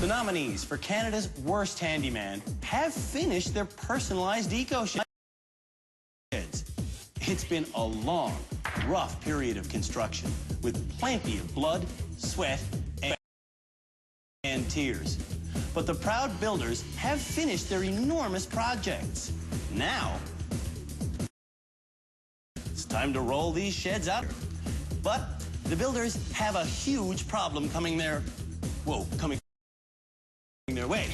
The nominees for Canada's Worst Handyman have finished their personalized eco-sheds. It's been a long, rough period of construction with plenty of blood, sweat, and tears. But the proud builders have finished their enormous projects. Now, it's time to roll these sheds out. But the builders have a huge problem coming their way.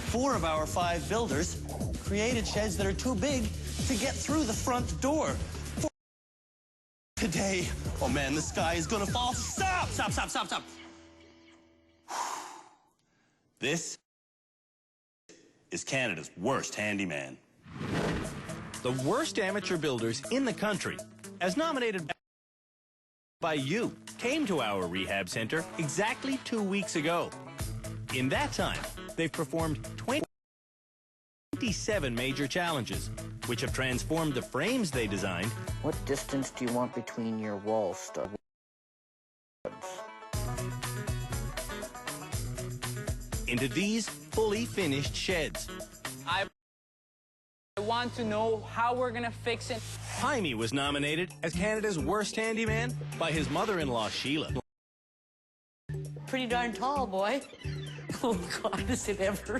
4 of our 5 builders created sheds that are too big to get through the front door. Today, oh man, the sky is gonna fall. Stop! Stop, stop, stop, stop. This is Canada's worst handyman. The worst amateur builders in the country, as nominated by you, came to our rehab center exactly 2 weeks ago. In that time, they've performed 27 major challenges, which have transformed the frames they designed. What distance do you want between your wall studs? Into these fully finished sheds. I want to know how we're gonna fix it. Jaime was nominated as Canada's worst handyman by his mother-in-law, Sheila. Pretty darn tall, boy. Oh, God, is it ever?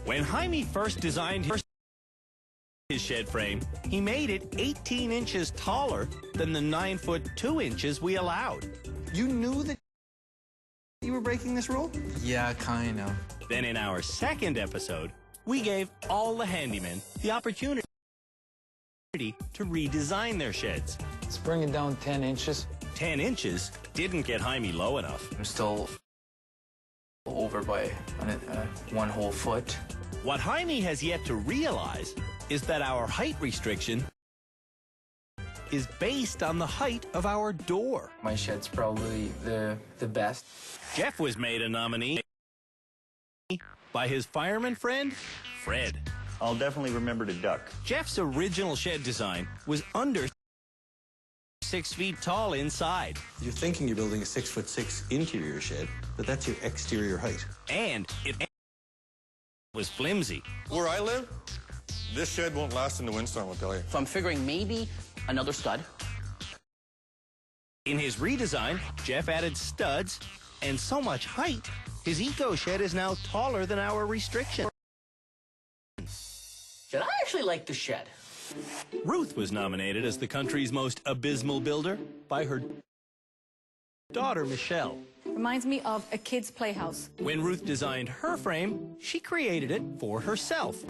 When Jaime first designed his shed frame, he made it 18 inches taller than the 9 foot 2 inches we allowed. You knew that you were breaking this rule? Yeah, kind of. Then in our second episode, we gave all the handymen the opportunity to redesign their sheds. Let's bring it down 10 inches. 10 inches didn't get Jaime low enough. I'm still over by 1 whole foot. What Jaime has yet to realize is that our height restriction is based on the height of our door. My shed's probably the best. Jeff was made a nominee by his fireman friend, Fred. I'll definitely remember to duck. Jeff's original shed design was under 6 feet tall inside. You're thinking you're building a 6'6" interior shed, but that's your exterior height. And it was flimsy. Where I live, this shed won't last in the windstorm, I'll tell you. So I'm figuring maybe another stud. In his redesign, Jeff added studs and so much height, his eco shed is now taller than our restriction. Did I actually like the shed? Ruth was nominated as the country's most abysmal builder by her daughter, Michelle. Reminds me of a kid's playhouse. When Ruth designed her frame, she created it for herself.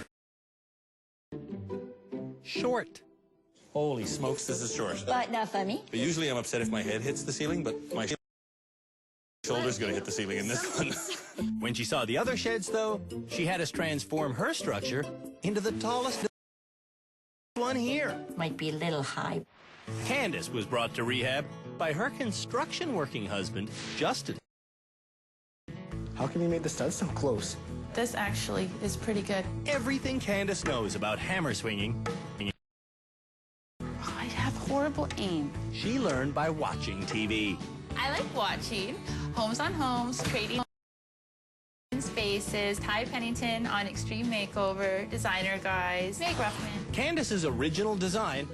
Short. Holy smokes, this is short. But not funny. But usually I'm upset if my head hits the ceiling, but my shoulder's gonna hit the ceiling in this one. When she saw the other sheds, though, she had us transform her structure into the tallest one here. Might be a little high. Candace was brought to rehab by her construction working husband, Justin. How come you made the studs so close? This actually is pretty good. Everything Candace knows about hammer swinging, I have horrible aim. she learned by watching TV. I like watching Homes on Homes, Trading Spaces, Ty Pennington on Extreme Makeover, Designer Guys, Meg Ruffman. Candace's original design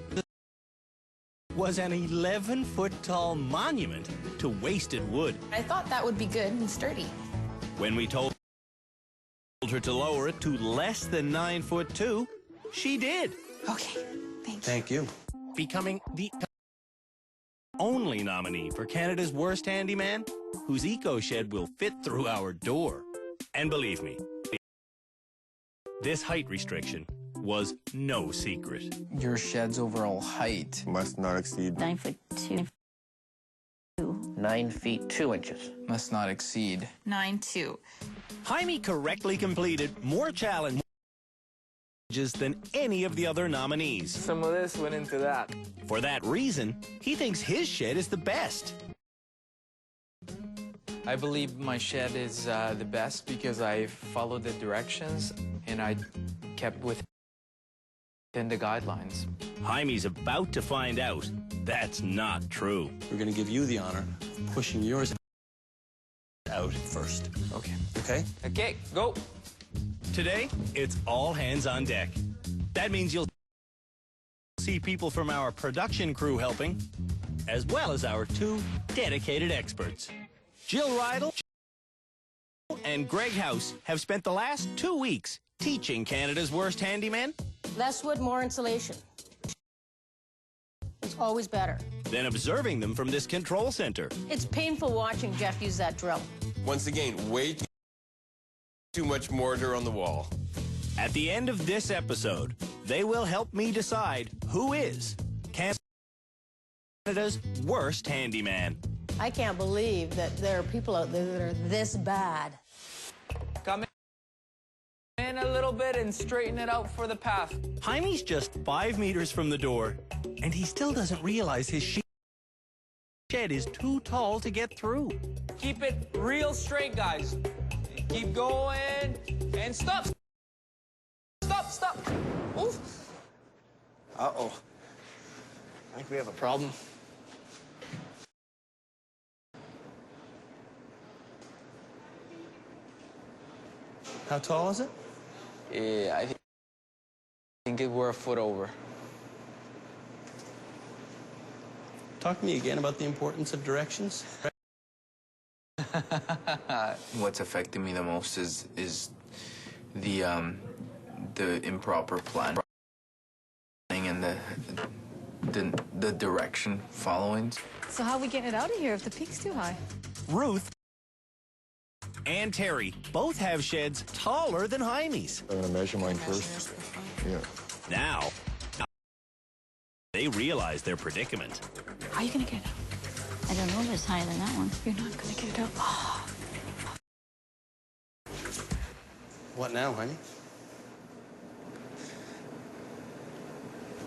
was an 11-foot-tall monument to wasted wood. I thought that would be good and sturdy. When we told her to lower it to less than 9 foot 2, she did, Okay, thank you. Thank you. becoming the only nominee for Canada's worst handyman whose eco shed will fit through our door. And believe me, this height restriction was no secret. Your shed's overall height Must not exceed 9 foot 2. 9 feet 2 inches. must not exceed. 9'2". Jaime correctly completed more challenges than any of the other nominees. Some of this went into that. For that reason, he thinks his shed is the best. I believe my shed is the best because I followed the directions and I kept within the guidelines. Jaime's about to find out that's not true. We're gonna give you the honor of pushing yours out first. Okay. Okay? Okay, go. Today, it's all hands on deck. That means you'll see people from our production crew helping, as well as our two dedicated experts. Jill Rydell and Greg House have spent the last 2 weeks teaching Canada's worst handyman, Less wood, more insulation. It's always better. then observing them from this control center. It's painful watching Jeff use that drill. Once again, way too much mortar on the wall. At the end of this episode, they will help me decide who is Canada's worst handyman. I can't believe that there are people out there that are this bad. Come in a little bit and straighten it out for the path. Jaime's just 5 meters from the door, and he still doesn't realize his shed is too tall to get through. Keep it real straight, guys. Keep going and stop. Stop, stop. Oof. Uh-oh. I think we have a problem. How tall is it? Yeah, I think we're a foot over. Talk to me again about the importance of directions. What's affecting me the most is the improper planning and the direction following. So how are we getting it out of here if the peak's too high? Ruth and Terry both have sheds taller than Jaime's. I'm gonna measure mine first. Yeah. Now, they realize their predicament. How are you going to get it out? I don't know if it's higher than that one. You're not going to get it out. Oh. What now, Jaime?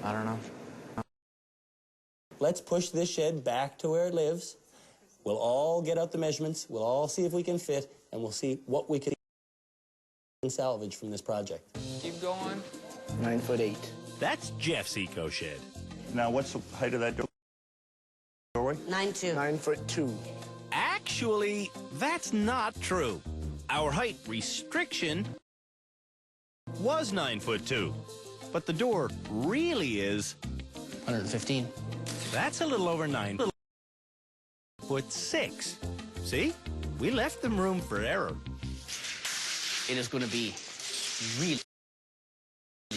I don't know. Let's push this shed back to where it lives. We'll all get out the measurements. We'll all see if we can fit, and we'll see what we can salvage from this project. Keep going. 9'8". That's Jeff's eco shed. Now, what's the height of that doorway? 9'2". 9'2". Actually, that's not true. Our height restriction was 9'2", but the door really is 115. That's a little over 9'6". See? We left them room for error. It is going to be really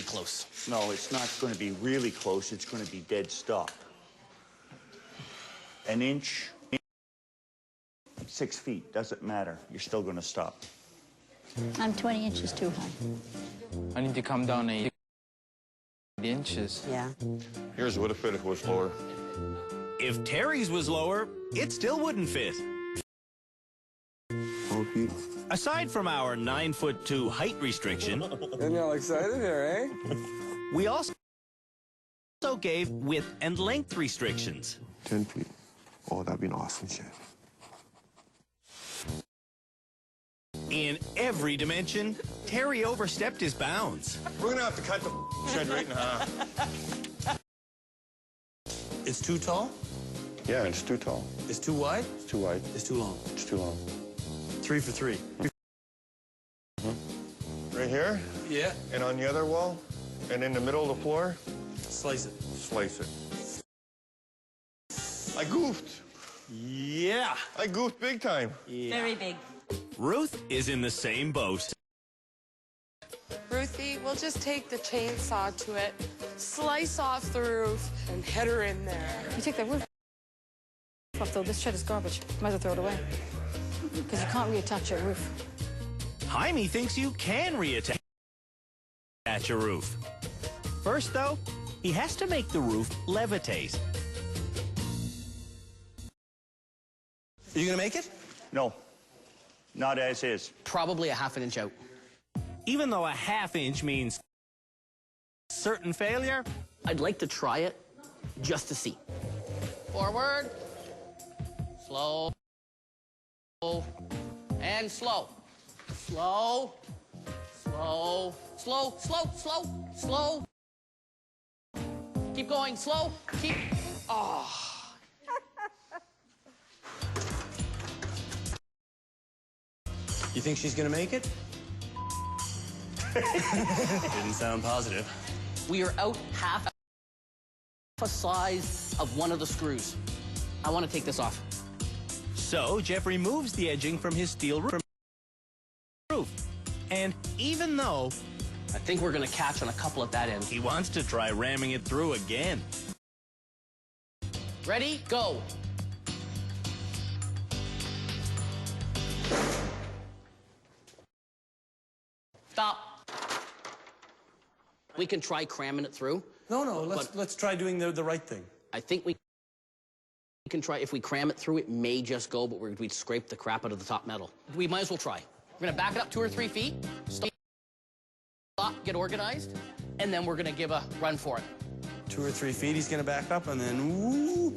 close. No, it's not going to be really close. It's going to be dead stop. An inch, 6 feet, doesn't matter. You're still going to stop. I'm 20 inches too high. I need to come down 8 inches. Yeah. Yours would have fit if it was lower. If Terry's was lower, it still wouldn't fit. Okay. Aside from our 9'2" height restriction, Getting y'all excited here, eh? we also gave width and length restrictions. 10 feet. Oh, that'd be an awesome shed. In every dimension, Terry overstepped his bounds. We're gonna have to cut the shed right in half. It's too tall? Yeah, it's too tall. It's too wide? It's too wide. It's too long. It's too long. 3 for 3. Right here, Yeah. and on the other wall, and in the middle of the floor, Slice it. slice it. I goofed. Yeah. I goofed big time. Very big. Ruth is in the same boat. Ruthie, we'll just take the chainsaw to it, slice off the roof, and head her in there. You take that roof off, though. This shed is garbage. Might as well throw it away. Because you can't reattach a roof. Jaime thinks you can reattach a roof. First, though, he has to make the roof levitate. Are you going to make it? No, not as is. Probably a ½ inch out. Even though a ½ inch means certain failure, I'd like to try it just to see. Forward. Slow. And slow. Slow. Slow. Slow, slow, slow, slow. Keep going, slow. Keep. Oh. You think she's gonna make it? Didn't sound positive. We are out half a size of one of the screws. I want to take this off. So Jeff removes the edging from his steel roof. And even though I think we're going to catch on a couple at that end. he wants to try ramming it through again. Ready? Go. Stop. We can try cramming it through. No, let's try doing the right thing. I think we can try. If we cram it through, it may just go, but we'd scrape the crap out of the top metal. We might as well try. We're gonna back it up 2 or 3 feet, stop, get organized, and then we're gonna give a run for it. 2 or 3 feet, he's gonna back up, and then woo.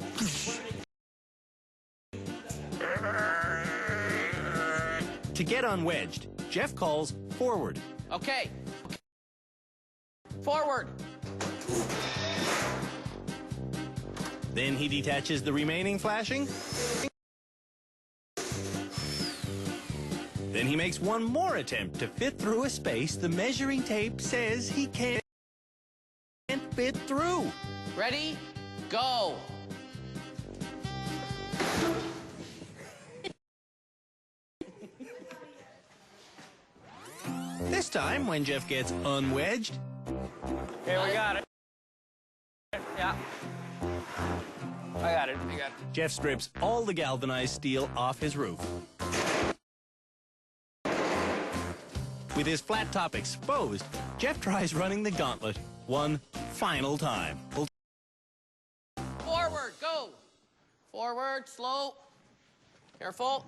To get unwedged, Jeff calls forward. Okay. Forward. Then he detaches the remaining flashing. Then he makes one more attempt to fit through a space the measuring tape says he can't fit through. Ready? Go. This time, when Jeff gets unwedged, Okay, we got it. Yeah. I got it. Jeff strips all the galvanized steel off his roof. With his flat top exposed, Jeff tries running the gauntlet one final time. Forward. Go. Forward. Slow. Careful.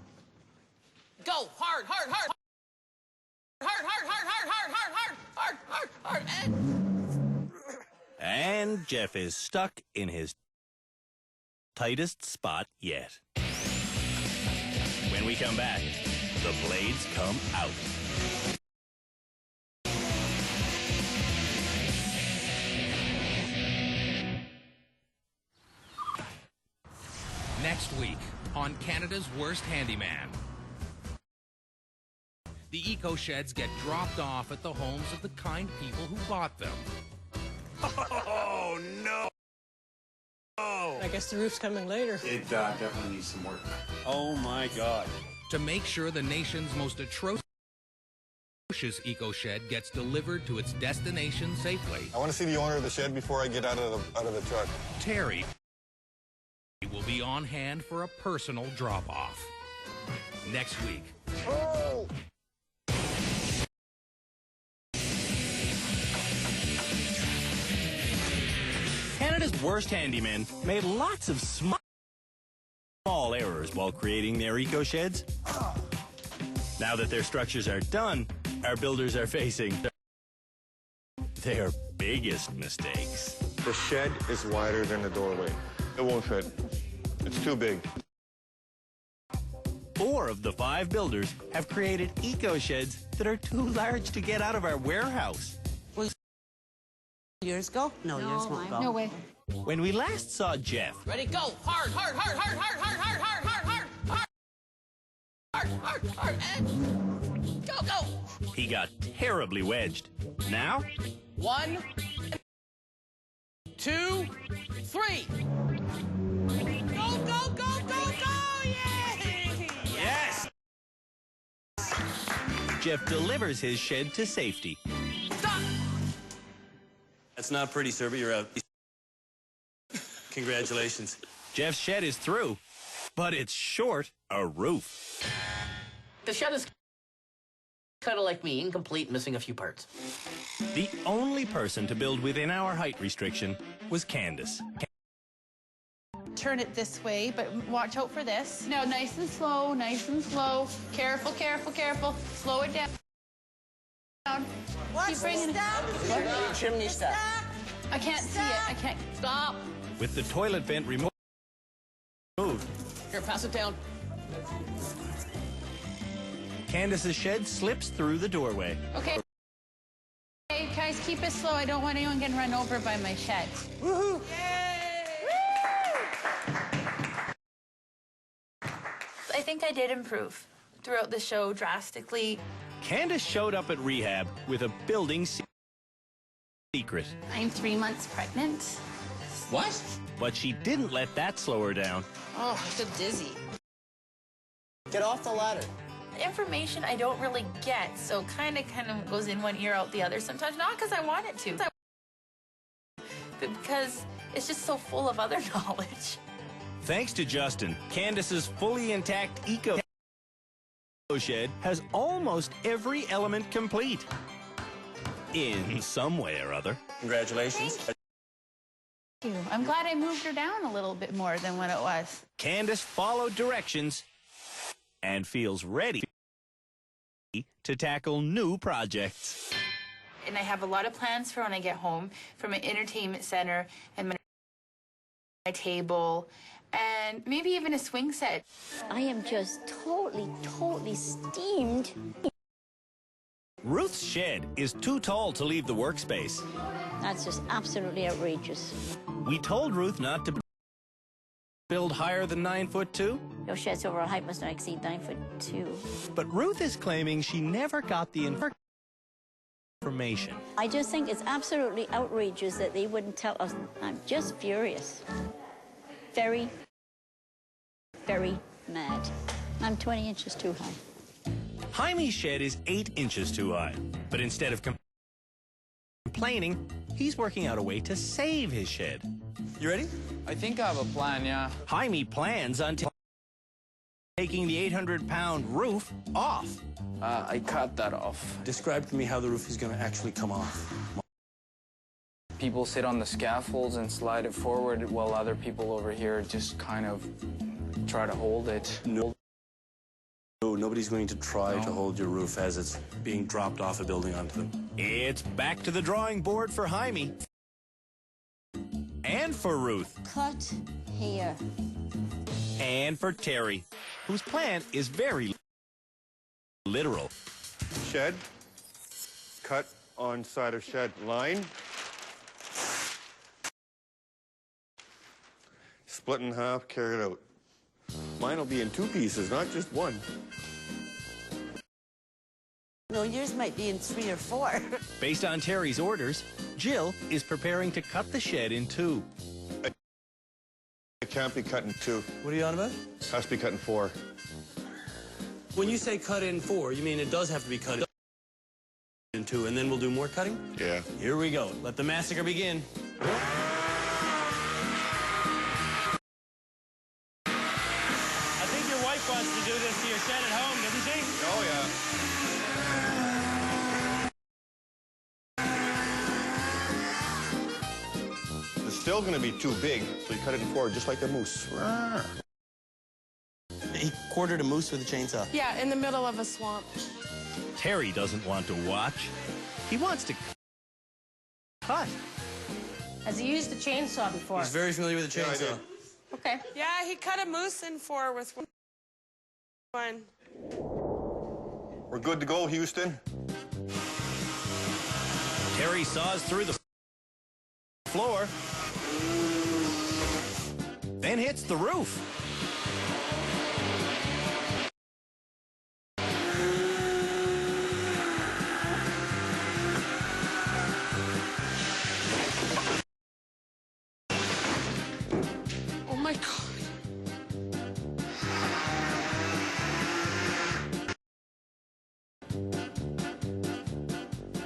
Go. Hard. Hard. Hard. Hard. Hard. Hard. Hard. Hard. Hard. Hard. Hard. Hard. Hard. And Jeff is stuck in his tightest spot yet. When we come back, the blades come out. Next week on Canada's Worst Handyman. The eco-sheds get dropped off at the homes of the kind people who bought them. Oh, no. I guess the roof's coming later. It definitely needs some work. Oh, my God. To make sure the nation's most atrocious eco-shed gets delivered to its destination safely. I want to see the owner of the shed before I get out of the truck. Terry will be on hand for a personal drop-off. Next week. Oh! Canada's Worst Handymen made lots of small errors while creating their eco-sheds. Now that their structures are done, our builders are facing their biggest mistakes. The shed is wider than the doorway. It won't fit. It's too big. 4 of the 5 builders have created eco-sheds that are too large to get out of our warehouse. Years ago? No, years won't go. No way. When we last saw Jeff, Ready? Go. Hard. Hard. Hard. Hard. Hard. Hard. Hard. Hard. Hard. Hard. Hard. Hard. Hard. And go. Go. he got terribly wedged. Now, 1, 2, 3. Go, go, go, go, go! Yay! yes! Jeff delivers his shed to safety. Stop! That's not pretty, sir, but you're out. Congratulations. Jeff's shed is through, but it's short a roof. The shed is kind of like me, incomplete, missing a few parts. The only person to build within our height restriction was Candace. Turn it this way, but watch out for this. Now, nice and slow, nice and slow. Careful, careful, careful. Slow it down. Keep bringing it down. Chimney stack. I can't see it. I can't. Stop. With the toilet vent removed. Here, pass it down. Candace's shed slips through the doorway. Okay. Hey, guys, keep it slow. I don't want anyone getting run over by my shed. Woohoo! I think I did improve. throughout the show drastically. Candace showed up at rehab with a building secret. I'm 3 months pregnant. What? But she didn't let that slow her down. Oh, I feel dizzy. Get off the ladder. Information I don't really get, so kind of goes in one ear, out the other sometimes. Not because I want it to, but because it's just so full of other knowledge. Thanks to Justin, Candace's fully intact eco shed has almost every element complete. In some way or other. Congratulations. Thank you. I'm glad I moved her down a little bit more than what it was. Candace followed directions and feels ready to tackle new projects. And I have a lot of plans for when I get home, for my entertainment center and my table, and maybe even a swing set. I am just totally steamed. Ruth's shed is too tall to leave the workspace. That's just absolutely outrageous. We told Ruth not to build higher than 9'2". Your shed's overall height must not exceed 9'2". But Ruth is claiming she never got the information. I just think it's absolutely outrageous that they wouldn't tell us. I'm just furious. Very, very mad. I'm 20 inches too high. Jaime's shed is 8 inches too high, but instead of complaining, he's working out a way to save his shed. You ready? I think I have a plan, yeah. Jaime plans on taking the 800-pound roof off. I cut that off. Describe to me how the roof is going to actually come off. People sit on the scaffolds and slide it forward while other people over here just kind of try to hold it. No, nobody's going to try to hold your roof as it's being dropped off a building onto them. It's back to the drawing board for Jaime. And for Ruth. Cut here. And for Terry, whose plan is very literal. Shed, cut on side of shed line. Split in half, carry it out. Mine will be in 2 pieces, not just one. No, yours might be in 3 or 4. Based on Terry's orders, Jill is preparing to cut the shed in 2. It can't be cut in 2. What are you on about? It has to be cut in 4. When you say cut in 4, you mean it does have to be cut in 2, and then we'll do more cutting? Yeah. Here we go. Let the massacre begin. I think your wife wants to do this to your shed at home, doesn't she? Oh, yeah. It's still going to be too big, so you cut it in 4 just like a moose. He quartered a moose with a chainsaw. Yeah, in the middle of a swamp. Terry doesn't want to watch. He wants to cut. Has he used the chainsaw before? He's very familiar with the chainsaw. Yeah, Okay. Yeah, he cut a moose in 4 with one. We're good to go, Houston. Terry saws through the floor, then hits the roof. Oh my God.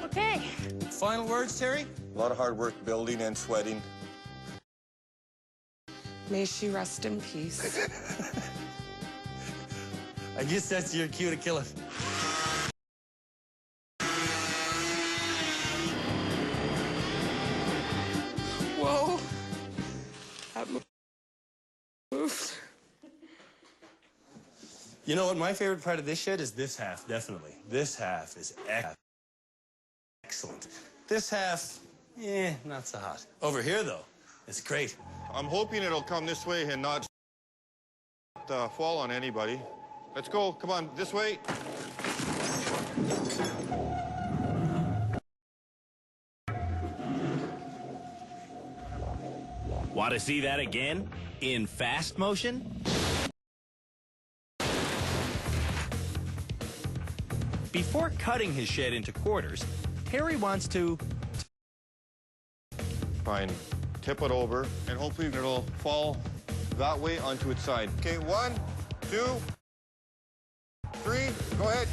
Okay. Final words, Terry? A lot of hard work building and sweating. May she rest in peace. I guess that's your cue to kill it. Whoa. That moved. You know what? My favorite part of this shed is this half, definitely. This half is excellent. This half, not so hot. Over here, though, it's great. I'm hoping it'll come this way and not fall on anybody. Let's go. Come on, this way. Want to see that again? In fast motion? Before cutting his shed into quarters, Terry wants to... Fine. Tip it over, and hopefully it'll fall that way onto its side. Okay, 1, 2, 3, go ahead.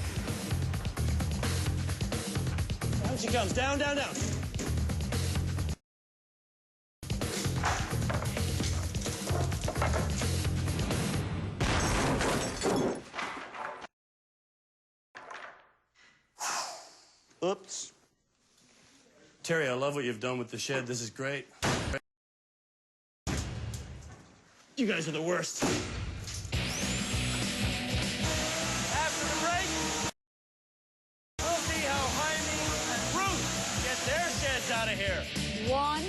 Down she comes, down, down, down. Oops. Terry, I love what you've done with the shed. This is great. You guys are the worst. After the break, we'll see how Jaime and Ruth get their sheds out of here. 1,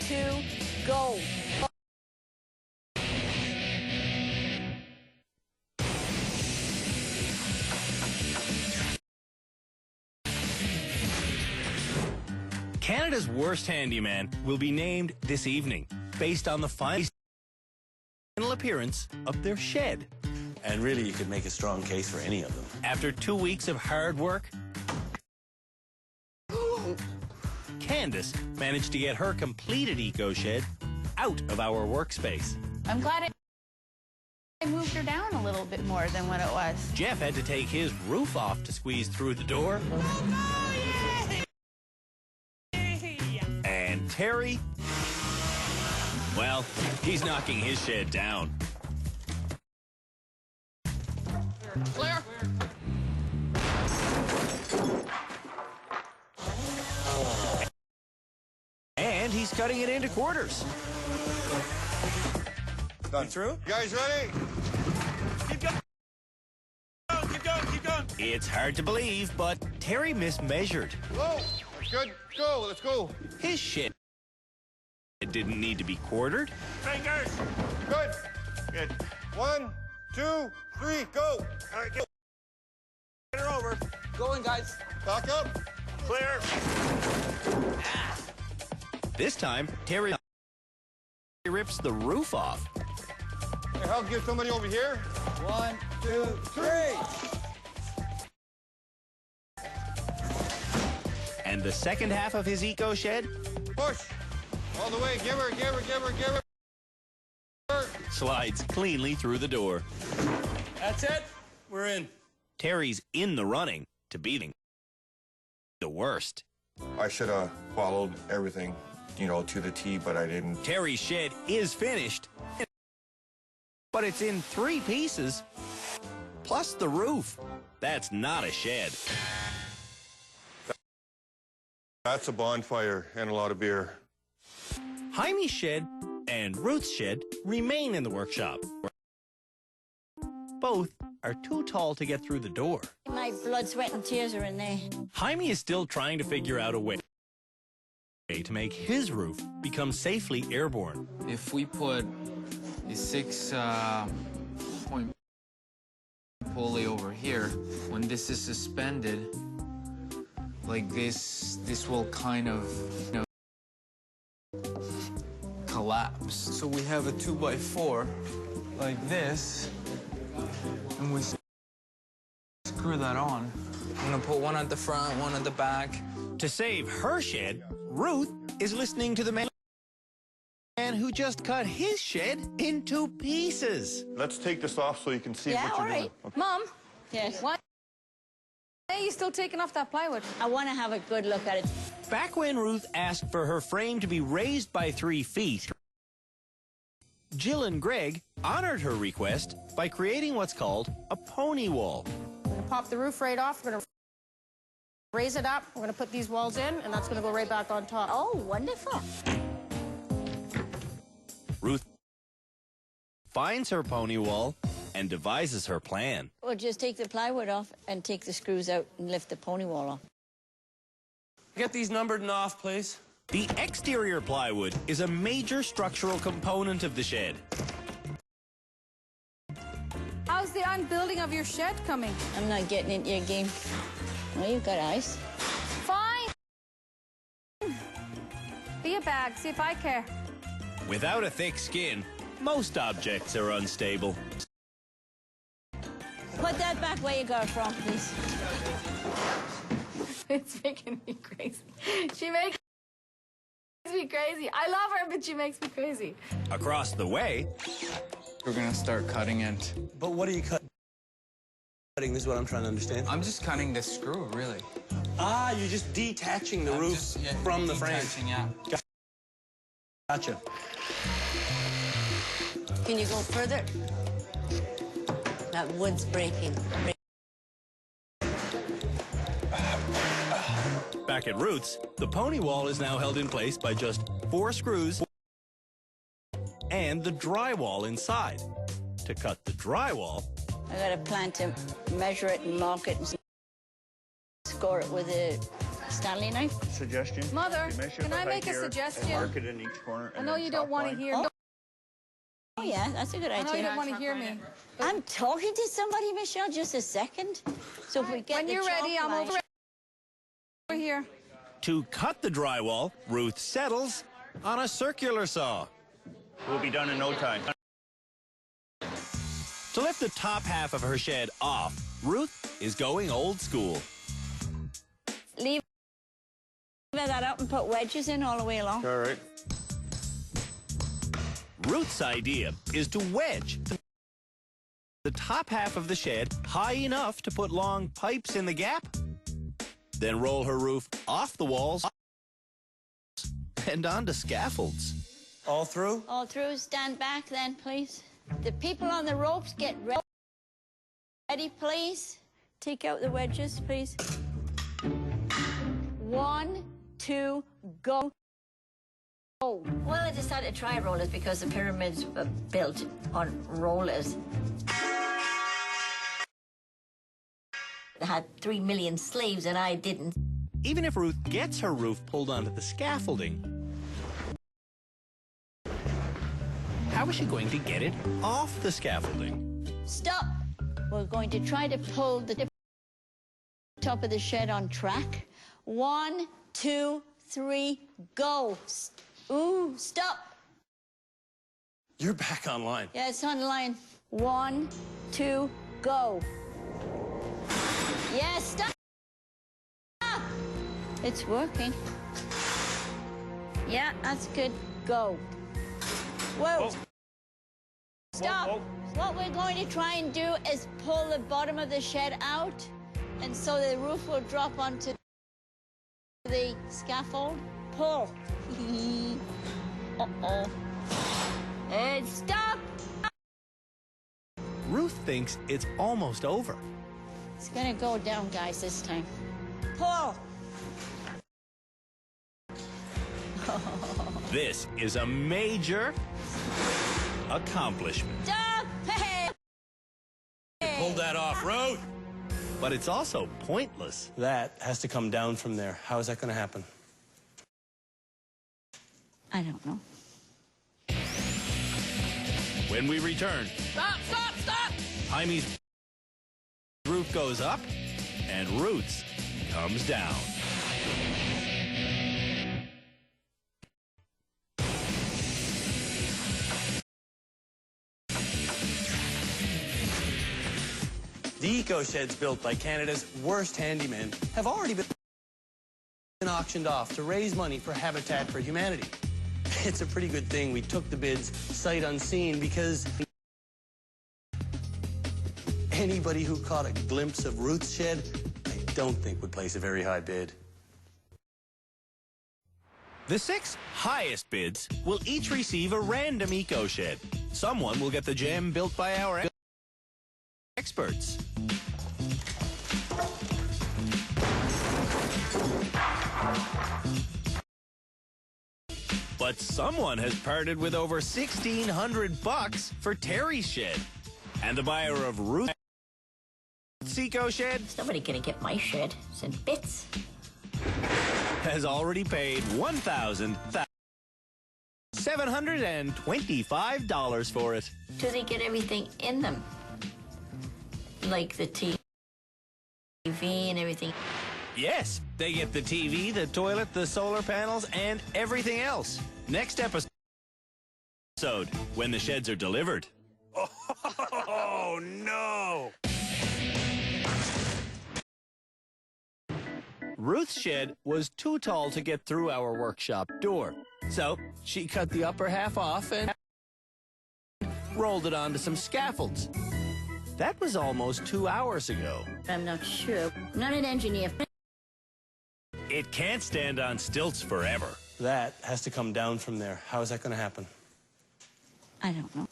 2, go. Canada's worst handyman will be named this evening, based on the final appearance of their shed. And really, you could make a strong case for any of them. After 2 weeks of hard work, Candace managed to get her completed eco-shed out of our workspace. I'm glad I moved her down a little bit more than what it was. Jeff had to take his roof off to squeeze through the door. And Terry, well, he's knocking his shed down. Clear. And he's cutting it into quarters. Done. Through? You guys ready? Keep going. Keep going, keep going. It's hard to believe, but Terry mismeasured. Whoa, good, go, let's go. His shed didn't need to be quartered. Fingers. Good. Good. 1, 2, 3, go. All right, get her over. Going, guys. Back up. Clear. This time, Terry rips the roof off. Hey, help get somebody over here. 1, 2, 3. And the second half of his eco-shed? Push. All the way. Give her, give her, give her, give her. Slides cleanly through the door. That's it. We're in. Terry's in the running to beating the worst. I should have followed everything, you know, to the T, but I didn't. Terry's shed is finished, but it's in 3 pieces, plus the roof. That's not a shed. That's a bonfire and a lot of beer. Jaime's shed and Ruth's shed remain in the workshop. Both are too tall to get through the door. My blood, sweat, and tears are in there. Jaime is still trying to figure out a way to make his roof become safely airborne. If we put a 6-point pulley over here, when this is suspended, like this will kind of, you know, collapse. So we have a 2x4 like this, and we screw that on. I'm gonna put one at the front, one at the back. To save her shed, Ruth is listening to the man who just cut his shed into pieces. Let's take this off so you can see what you're doing. Okay. Mom, Yes. why are you still taking off that plywood? I want to have a good look at it. Back when Ruth asked for her frame to be raised by 3 feet, Jill and Greg honored her request by creating what's called a pony wall. We're going to pop the roof right off. We're going to raise it up. We're going to put these walls in, and that's going to go right back on top. Oh, wonderful. Ruth finds her pony wall and devises her plan. We'll just take the plywood off and take the screws out and lift the pony wall off. Get these numbered and off, please. The exterior plywood is a major structural component of the shed. How's the unbuilding of your shed coming? I'm not getting into your game. Well, you've got eyes. Fine. Be a bag. See if I care. Without a thick skin, most objects are unstable. Put that back where you got it from, please. It's making me crazy. She makes me crazy. I love her, but she makes me crazy. Across the way, We're gonna start cutting it. But what are you cutting? This is what I'm trying to understand. I'm just cutting the screw, really. Ah, you're just detaching the roof from the frame. Yeah. Gotcha. Can you go further? That wood's breaking. back at Roots, the pony wall is now held in place by just 4 screws and the drywall inside. To cut the drywall, I got a plan to measure it and mark it and score it with a Stanley knife. Suggestion? Mother, You measure can the I height make a here suggestion? And mark it in each corner. I know you don't want to hear me. Oh, yeah, that's a good idea. I know you don't want to hear me. I'm talking to somebody, Michelle, just a second. So if we get When the you're ready, chalk I'm line- over here. to cut the drywall, Ruth settles on a circular saw. We'll be done in no time. To lift the top half of her shed off, Ruth is going old school. Leave that up and put wedges in all the way along. All right. Ruth's idea is to wedge the top half of the shed high enough to put long pipes in the gap, then roll her roof off the walls and onto scaffolds. All through? All through. Stand back then, please. The people on the ropes, get ready, please. Take out the wedges, please. 1, 2, go. Oh. Well, I decided to try rollers because the pyramids were built on rollers. They had 3 million slaves and I didn't. Even if Ruth gets her roof pulled onto the scaffolding, how is she going to get it off the scaffolding? Stop. We're going to try to pull the top of the shed on track. 1, 2, 3, go. Ooh, stop. You're back online. Yeah, it's on the line. 1, 2, go. Yeah, stop. It's working. Yeah, that's good. Go. Whoa. Stop. Whoa. What we're going to try and do is pull the bottom of the shed out, and so the roof will drop onto the scaffold. Pull. Uh-oh. And stop. Ruth thinks it's almost over. It's gonna go down, guys, this time. Pull. This is a major accomplishment. Stop. Hey. Pull that off, Ruth! But it's also pointless. That has to come down from there. How is that going to happen? I don't know. When we return, Stop, stop, stop! Jaime's roof goes up and Ruth's comes down. The eco-sheds built by Canada's worst handymen have already been auctioned off to raise money for Habitat for Humanity. It's a pretty good thing we took the bids sight unseen because anybody who caught a glimpse of Ruth's shed, I don't think would place a very high bid. The 6 highest bids will each receive a random eco-shed. Someone will get the gem built by our experts. But someone has parted with over $1,600 for Terry's shed. And the buyer of Ruth's eco-shed Nobody gonna get my shed. It's in bits. has already paid $1,725 for it. Do they get everything in them? Like the TV and everything? Yes, they get the TV, the toilet, the solar panels, and everything else. Next episode, when the sheds are delivered. Oh, no! Ruth's shed was too tall to get through our workshop door, so she cut the upper half off and rolled it onto some scaffolds. That was almost 2 hours ago. I'm not sure. Not an engineer. It can't stand on stilts forever. That has to come down from there. How is that going to happen? I don't know.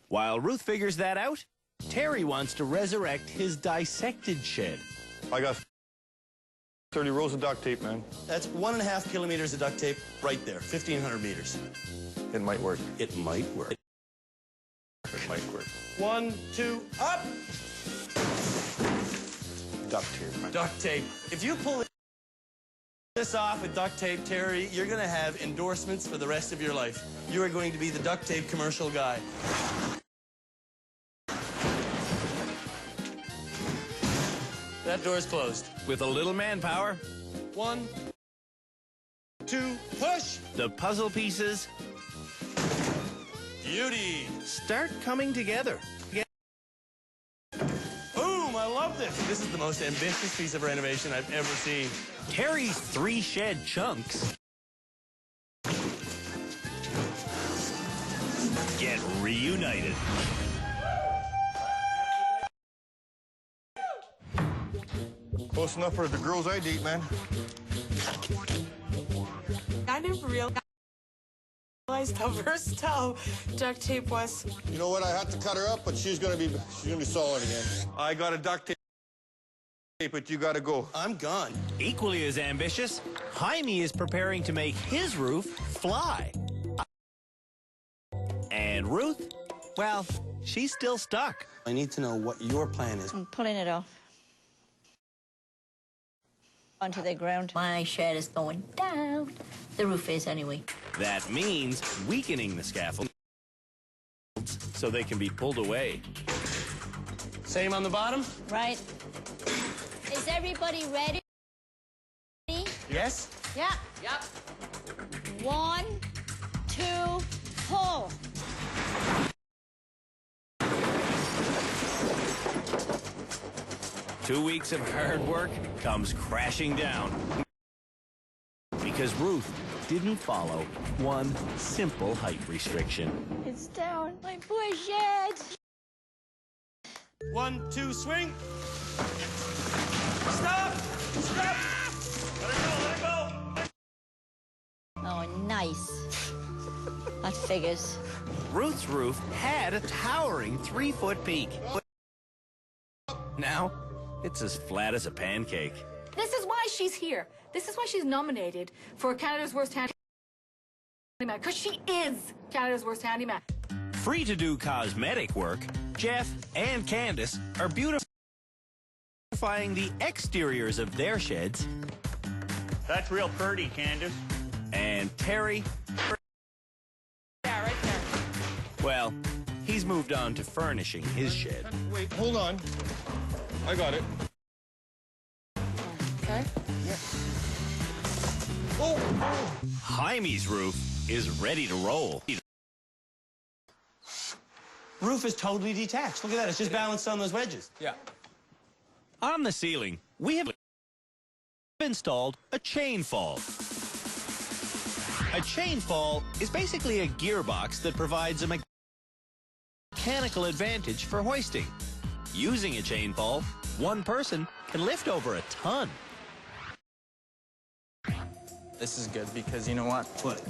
While Ruth figures that out, Terry wants to resurrect his dissected shed. I got 30 rolls of duct tape, man. That's 1.5 kilometers of duct tape right there, 1,500 meters. It might work. It might work. It might work. 1, 2, up! Duct tape, man. Duct tape. If you pull this off with duct tape, Terry, you're going to have endorsements for the rest of your life. You are going to be the duct tape commercial guy. That door's closed. With a little manpower, 1, 2, push! the puzzle pieces Beauty! start coming together. Boom! I love this. This is the most ambitious piece of renovation I've ever seen. Terry's 3 shed chunks get reunited. Close enough for the girls I date, man. I didn't realize how versatile duct tape was. You know what? I had to cut her up, but she's gonna be solid again. I got a duct tape, but you gotta go. I'm gone. Equally as ambitious, Jaime is preparing to make his roof fly. And Ruth, well, she's still stuck. I need to know what your plan is. I'm pulling it off. Onto the ground. My shed is going down. The roof is, anyway. That means weakening the scaffold so they can be pulled away. Same on the bottom? Right. Is everybody ready? Yes? Yeah. Yep. 1, 2, pull. Two weeks of hard work comes crashing down because Ruth didn't follow one simple height restriction. It's down. My poor shed. 1, 2, swing! Stop! Stop! Let her go! Oh, nice. That figures. Ruth's roof had a towering 3-foot peak. Now, it's as flat as a pancake. This is why she's here. This is why she's nominated for Canada's Worst Handyman. Because she is Canada's Worst Handyman. Free to do cosmetic work, Jeff and Candace are beautifying the exteriors of their sheds. That's real pretty, Candace. And Terry, Yeah, right there. well, he's moved on to furnishing his shed. Wait, hold on. I got it. Okay. Oh! Jaime's roof is ready to roll. Roof is totally detached. Look at that. It's just balanced on those wedges. Yeah. On the ceiling, we have installed a chain fall. A chain fall is basically a gearbox that provides a mechanical advantage for hoisting. Using a chain fall, one person can lift over a ton. This is good because you know what? What?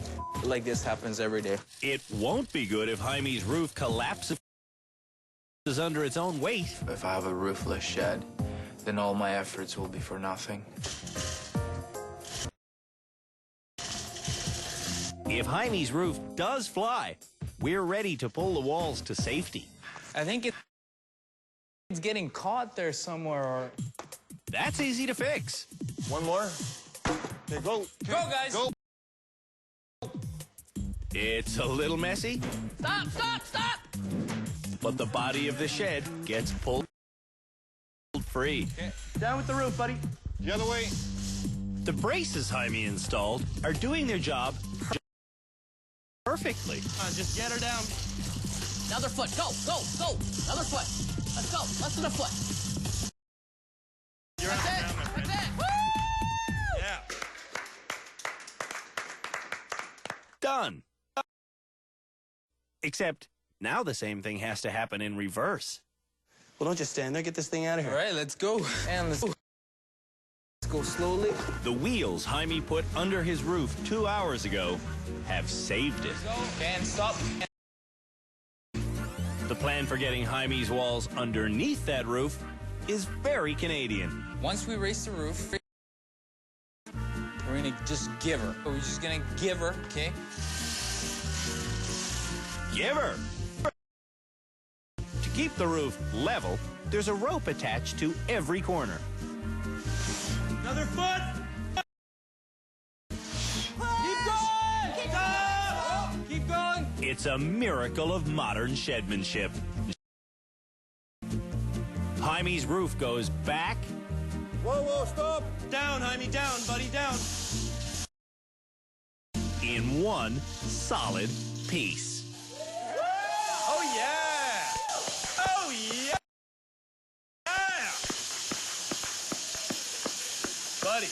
Like this happens every day. It won't be good if Jaime's roof collapses under its own weight. If I have a roofless shed, then all my efforts will be for nothing. If Jaime's roof does fly, we're ready to pull the walls to safety. I think it's getting caught there somewhere or... That's easy to fix. One more. Okay, go. Go, guys! Go. It's a little messy, Stop, stop, stop! but the body of the shed gets pulled free. Okay. Down with the roof, buddy. The other way. The braces Jaime installed are doing their job perfectly. Come on, just get her down. Another foot. Go, go, go. Another foot. Let's go. Less than a foot. You're an done. Except now the same thing has to happen in reverse. Well, don't just stand there. Get this thing out of here. All right, let's go. And let's go slowly. The wheels Jaime put under his roof 2 hours ago have saved it. And stop. The plan for getting Jaime's walls underneath that roof is very Canadian. Once we raise the roof, we're gonna just give her. We're just gonna give her, okay? Give her! To keep the roof level, there's a rope attached to every corner. Another foot! Keep going! Stop! Keep going! It's a miracle of modern shedmanship. Jaime's roof goes back. Whoa, whoa, stop! Down, Jaime, down, buddy, down. In one solid piece. Oh, yeah! Oh, yeah! Yeah! Buddy.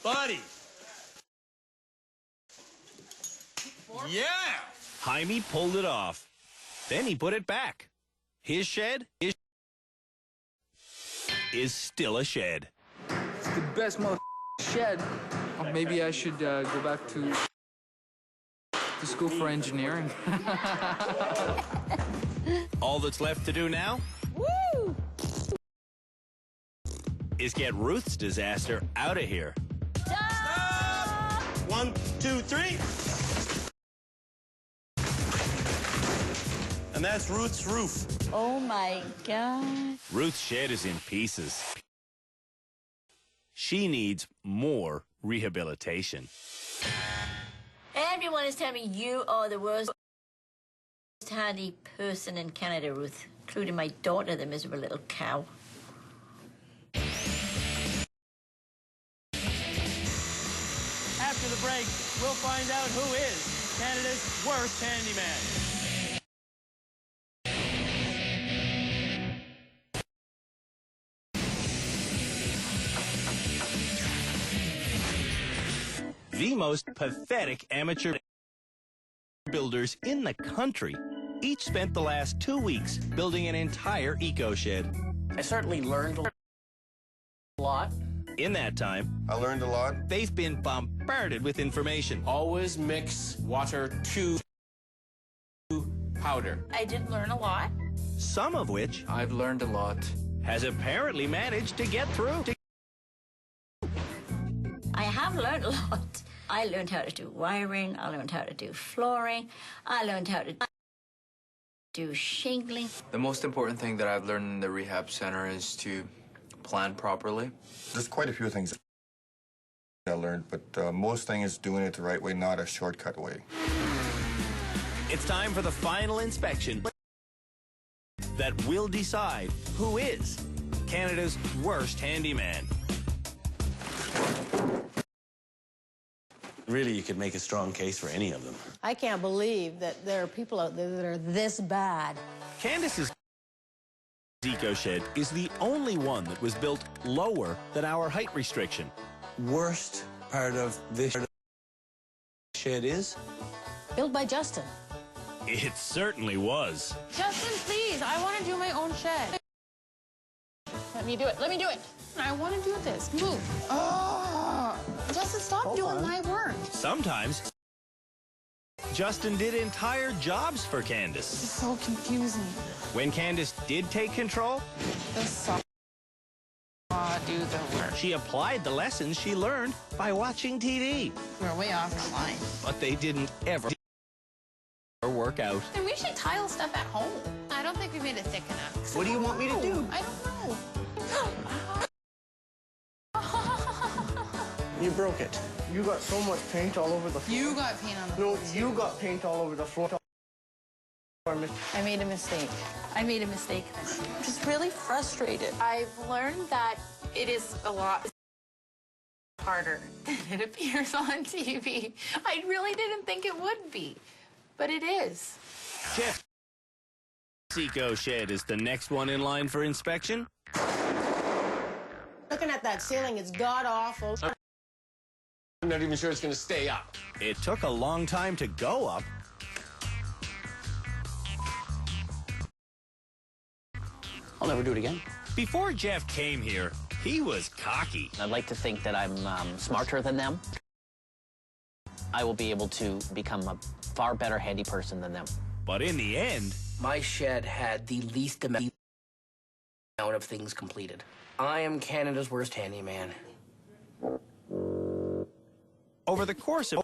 Buddy. Yeah! Jaime pulled it off. Then he put it back. His shed is still a shed. It's the best shed. Oh, maybe I should go back to school for engineering. All that's left to do now is get Ruth's disaster out of here. Stop! 1, 2, 3. And that's Ruth's roof. Oh, my God. Ruth's shed is in pieces. She needs more rehabilitation. Everyone is telling me you are the worst handy person in Canada, Ruth, including my daughter, the miserable little cow. After the break, we'll find out who is Canada's worst handyman. The most pathetic amateur builders in the country each spent the last 2 weeks building an entire eco-shed. I certainly learned a lot. In that time, I learned a lot. They've been bombarded with information. Always mix water to powder. I did learn a lot. Some of which I've learned a lot. Has apparently managed to get through. I have learned a lot. I learned how to do wiring. I learned how to do flooring. I learned how to do shingling. The most important thing that I've learned in the rehab center is to plan properly. There's quite a few things I learned, but most thing is doing it the right way, not a shortcut way. It's time for the final inspection that will decide who is Canada's worst handyman. Really, you could make a strong case for any of them. I can't believe that there are people out there that are this bad. Candace's eco-shed is the only one that was built lower than our height restriction. Worst part of this shed is? Built by Justin. It certainly was. Justin, please, I want to do my own shed. Let me do it. Let me do it. I want to do this. Move. Oh, Justin, stop doing my work. Sometimes, Justin did entire jobs for Candace. It's so confusing. When Candace did take control, The saw do the work. she applied the lessons she learned by watching TV. We're way off the line. But they didn't ever work out. And we should tile stuff at home. I don't think we made it thick enough. What do you want me to do? I don't know. You broke it. You got so much paint all over the floor. You got paint on the No, floor. you got paint all over the floor. I made a mistake. I made a mistake. I'm just really frustrated. I've learned that it is a lot harder than it appears on TV. I really didn't think it would be, but it is. Jeff's eco-shed is the next one in line for inspection. Looking at that ceiling, it's god-awful. not even sure it's going to stay up. It took a long time to go up. I'll never do it again. Before Jeff came here, he was cocky. I'd like to think that I'm smarter than them. I will be able to become a far better handy person than them. But in the end, my shed had the least amount of things completed. I am Canada's worst handyman. over the course of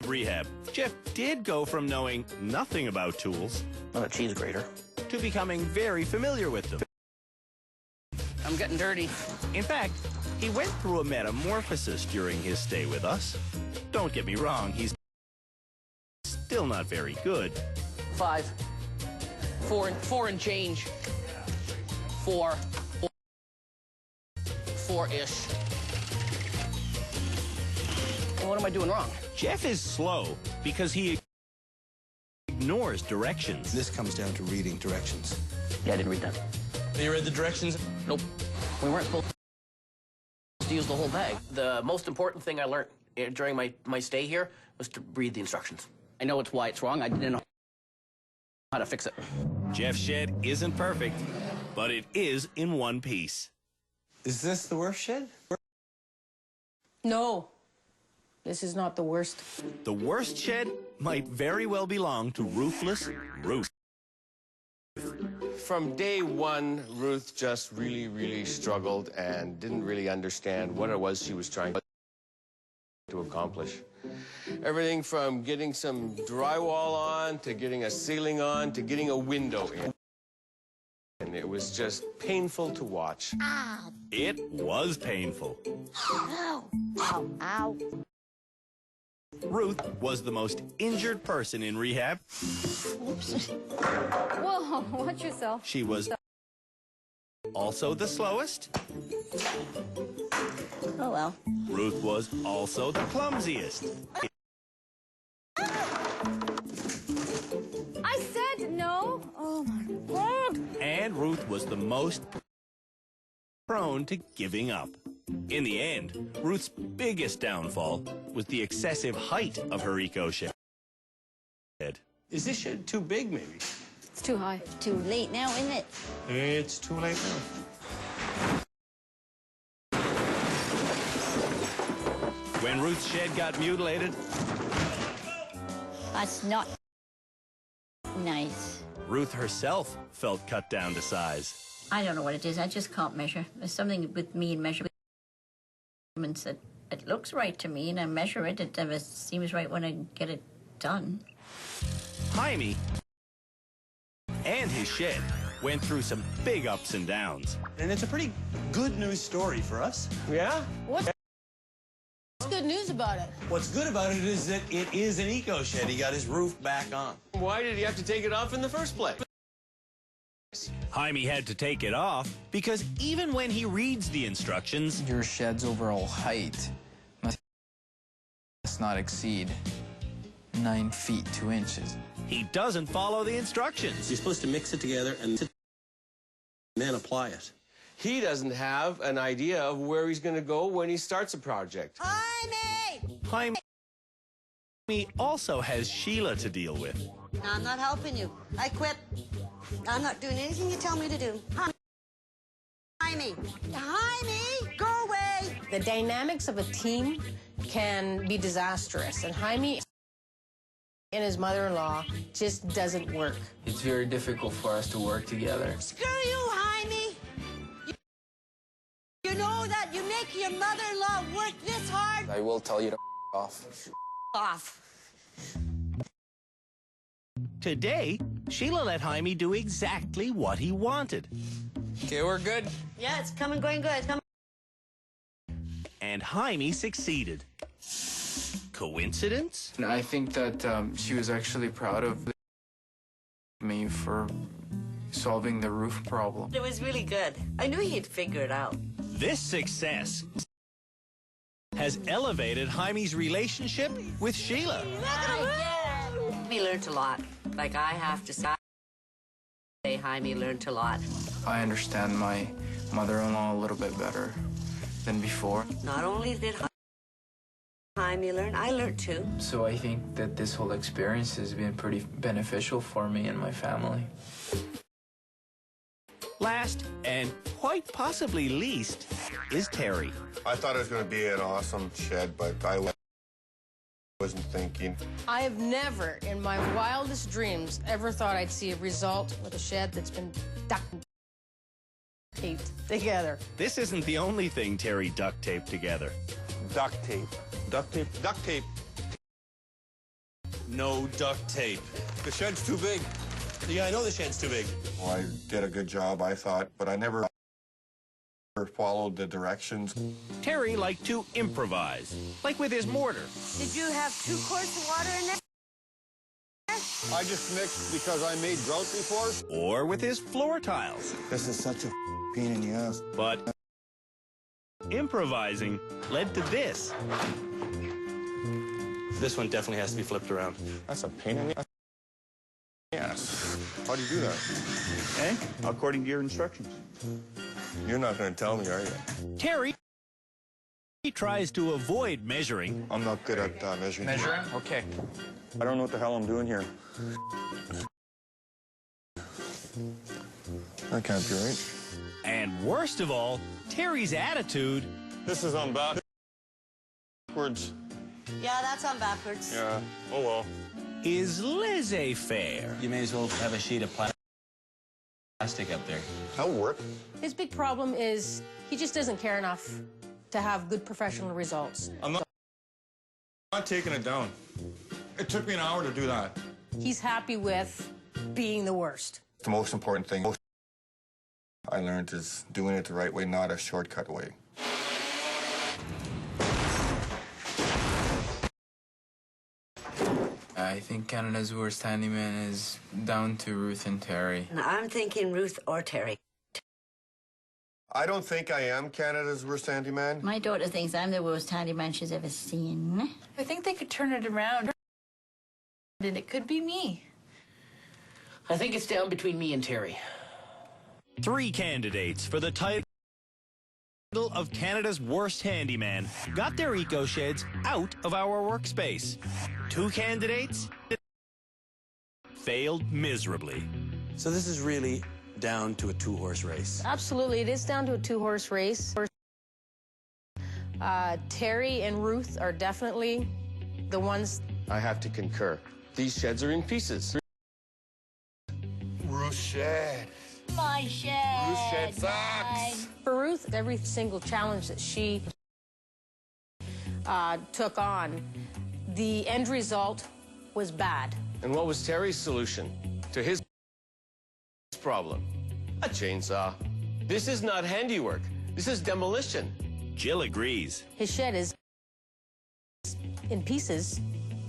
rehab, Jeff did go from knowing nothing about tools, not a cheese grater, to becoming very familiar with them. I'm getting dirty. In fact, he went through a metamorphosis during his stay with us. Don't get me wrong, he's still not very good. 5, 4 and change. 4-ish. What am I doing wrong? Jeff is slow because he ignores directions. This comes down to reading directions. Yeah, I didn't read that. You read the directions? Nope. We weren't supposed to use the whole bag. The most important thing I learned during my stay here was to read the instructions. I know why it's wrong. I didn't know how to fix it. Jeff's shed isn't perfect, but it is in one piece. Is this the worst shed? No. This is not the worst. The worst shed might very well belong to Roofless Ruth. From day one, Ruth just really struggled and didn't really understand what it was she was trying to accomplish. Everything from getting some drywall on, to getting a ceiling on, to getting a window in. And it was just painful to watch. Ow. It was painful. Ow. Ow. Ow. Ruth was the most injured person in rehab. Oops. Whoa, watch yourself. She was also the slowest. Oh, well. Ruth was also the clumsiest. I said no. Oh, my God. And Ruth was the most prone to giving up. In the end, Ruth's biggest downfall was the excessive height of her eco shed. Is this shed too big, maybe? It's too high. Too late now, isn't it? It's too late now. When Ruth's shed got mutilated, That's not nice. Ruth herself felt cut down to size. I don't know what it is. I just can't measure. There's something with me and measurements that it looks right to me, and I measure it. It never seems right when I get it done. Jaime and his shed went through some big ups and downs. And it's a pretty good news story for us. Yeah? What's good news about it? What's good about it is that it is an eco shed. He got his roof back on. Why did he have to take it off in the first place? Jaime had to take it off because even when he reads the instructions, Your shed's overall height must not exceed 9 feet 2 inches. he doesn't follow the instructions. You're supposed to mix it together and then apply it. He doesn't have an idea of where he's going to go when he starts a project. Jaime also has Sheila to deal with. No, I'm not helping you. I quit. I'm not doing anything you tell me to do. Jaime! Jaime! Go away! The dynamics of a team can be disastrous, and Jaime and his mother-in-law just doesn't work. It's very difficult for us to work together. Screw you, Jaime! You know that you make your mother-in-law work this hard? I will tell you to off. Off. Today, Sheila let Jaime do exactly what he wanted. Okay, we're good. Yeah, it's coming, going good. It's coming. And Jaime succeeded. Coincidence? And I think that she was actually proud of me for solving the roof problem. It was really good. I knew he'd figure it out. This success has elevated Jaime's relationship with Sheila. Jaime learned a lot. Like, I have to say, Jaime learned a lot. I understand my mother-in-law a little bit better than before. Not only did time you learn. I learned too. So I think that this whole experience has been pretty beneficial for me and my family. Last, and quite possibly least, is Terry. I thought it was going to be an awesome shed, but I wasn't thinking. I have never, in my wildest dreams, ever thought I'd see a result with a shed that's been duct taped together. This isn't the only thing Terry duct taped together. Duct tape. Duct tape. Duct tape. No duct tape. The shed's too big. Yeah, I know the shed's too big. Well, I did a good job, I thought, but I never followed the directions. Terry liked to improvise, like with his mortar. Did you have 2 quarts of water in there? I just mixed because I made grout before. Or with his floor tiles. This is such a pain in the ass. But improvising led to this. This one definitely has to be flipped around. That's a pain in the ass. Yes. How do you do that? Eh? According to your instructions. You're not going to tell me, are you? Terry tries to avoid measuring. I'm not good at measuring. Measuring? Okay. I don't know what the hell I'm doing here. That can't be right. And worst of all, Terry's attitude. This is on backwards. Yeah, that's on backwards. Yeah. Oh, well. Is laissez-faire. You may as well have a sheet of plastic up there. That'll work. His big problem is he just doesn't care enough to have good professional results. I'm not taking it down. It took me an hour to do that. He's happy with being the worst. The most important thing I learned is doing it the right way, not a shortcut way. I think Canada's worst handyman is down to Ruth and Terry. I'm thinking Ruth or Terry. I don't think I am Canada's worst handyman. My daughter thinks I'm the worst handyman she's ever seen. I think they could turn it around. And it could be me. I think it's down between me and Terry. 3 candidates for the title of Canada's worst handyman got their eco sheds out of our workspace. 2 candidates failed miserably. So this is really down to a 2-horse race. Absolutely, it is down to a 2-horse race. Terry and Ruth are definitely the ones. I have to concur. These sheds are in pieces. Ruth shed. My shed. Ruth shed sucks. For Ruth, every single challenge that she took on, the end result was bad. And what was Terry's solution to his problem? A chainsaw. This is not handiwork. This is demolition. Jill agrees. His shed is in pieces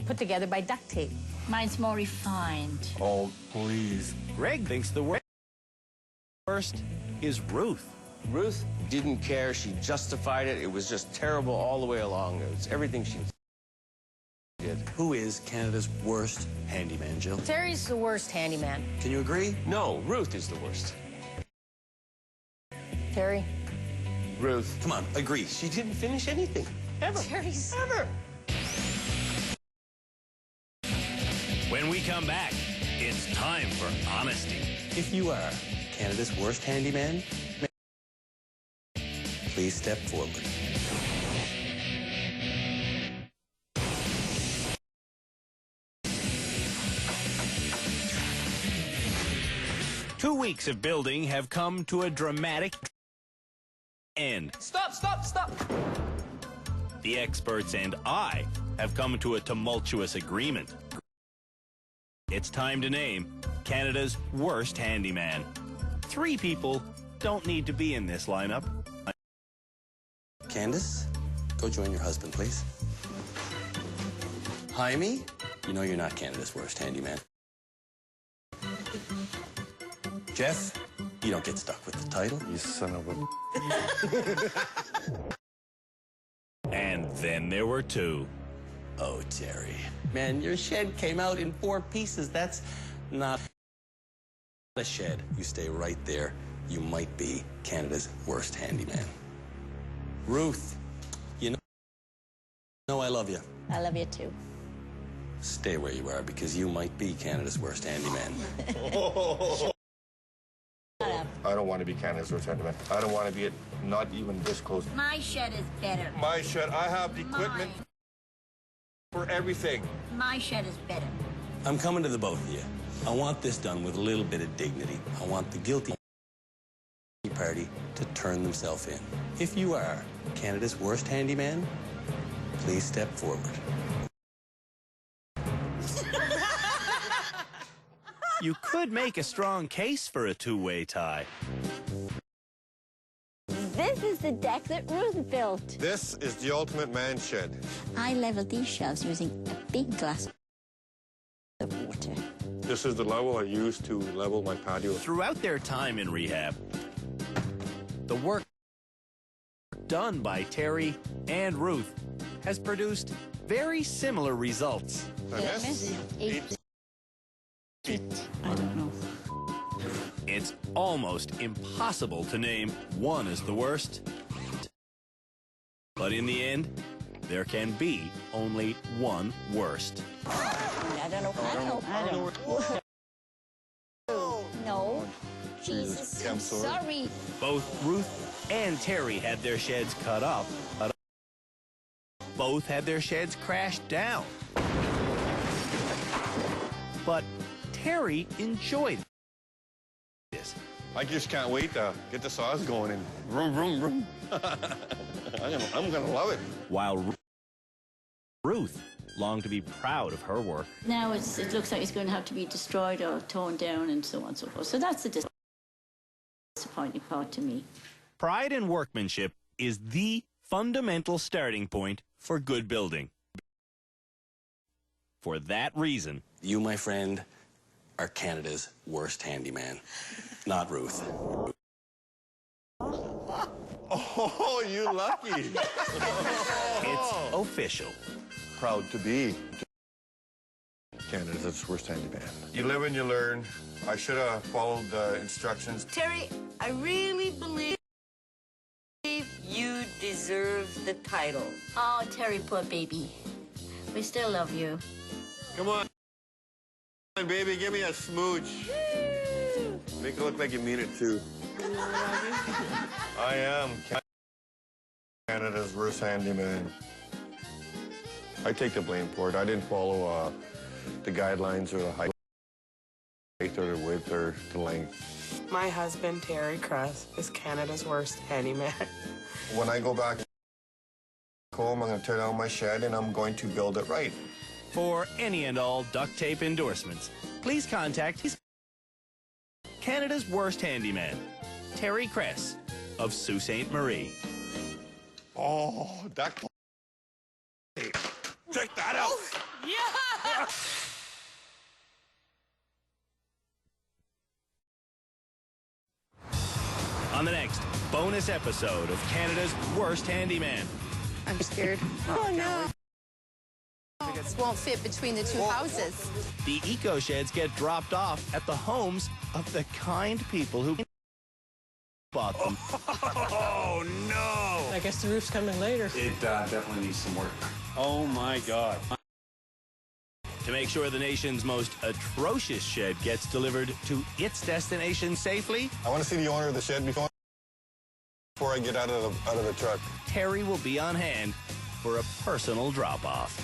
put together by duct tape. Mine's more refined. Oh, please. Greg thinks the worst is Ruth. Ruth didn't care. She justified it. It was just terrible all the way along. It was everything she did. Who is Canada's worst handyman, Jill? Terry's the worst handyman. Can you agree? No, Ruth is the worst. Terry? Ruth. Come on, agree. She didn't finish anything. Ever. Terry's... Ever. When we come back, it's time for honesty. If you are Canada's worst handyman, please step forward. Two weeks of building have come to a dramatic end. Stop, stop, stop. The experts and I have come to a tumultuous agreement. It's time to name Canada's worst handyman. 3 people don't need to be in this lineup. Candace, go join your husband, please. Jaime, you know you're not Canada's worst handyman. Jeff, you don't get stuck with the title. You son of a... And then there were 2. Oh, Terry. Man, your shed came out in 4 pieces. That's not a shed. You stay right there. You might be Canada's worst handyman. Ruth, No, I love you. I love you too. Stay where you are because you might be Canada's worst handyman. I don't want to be Canada's worst handyman. I don't want to be it, not even this close. My shed is better. My shed, I have the equipment for everything. My shed is better. I'm coming to the both of you. I want this done with a little bit of dignity. I want the guilty party to turn themselves in. If you are Canada's worst handyman, please step forward. You could make a strong case for a two-way tie. This is the deck that Ruth built. This is the ultimate man shed. I leveled these shelves using a big glass of water. This is the level I use to level my patio. Throughout their time in rehab, the work done by Terry and Ruth has produced very similar results. I miss? 8 feet. I don't know. It's almost impossible to name one as the worst. But in the end, there can be only one worst. I don't know. I don't know. No. Jesus, I'm sorry. Both Ruth and Terry had their sheds cut up. Both had their sheds crashed down. But Terry enjoyed this. I just can't wait to get the saws going and vroom, vroom, vroom. I'm gonna love it. While Ruth longed to be proud of her work. Now it looks like it's going to have to be destroyed or torn down and so on and so forth. So that's the disappointing part to me. Pride in workmanship is the fundamental starting point for good building. For that reason, You, my friend, are Canada's worst handyman, not Ruth. Oh, you lucky. It's official. Proud to be Canada's worst handyman. You live and you learn. I should have followed the instructions. Terry, I really believe you deserve the title. Oh, Terry, poor baby. We still love you. Come on, baby, give me a smooch. Make it look like you mean it, too. I am Canada's worst handyman. I take the blame for it. I didn't follow the guidelines or the height or the width or the length. My husband, Terry Kress, is Canada's worst handyman. When I go back home, I'm going to tear down my shed and I'm going to build it right. For any and all duct tape endorsements, please contact Canada's worst handyman, Terry Kress of Sault Ste. Marie. Oh, that tape. Check that out. Yeah! On the next bonus episode of Canada's Worst Handyman. I'm scared. Oh, no. This won't fit between the two houses. The eco sheds get dropped off at the homes of the kind people who bought them. Oh, no! I guess the roof's coming later. It definitely needs some work. Oh, my God. To make sure the nation's most atrocious shed gets delivered to its destination safely, I want to see the owner of the shed before I get out of the truck. Terry will be on hand for a personal drop-off.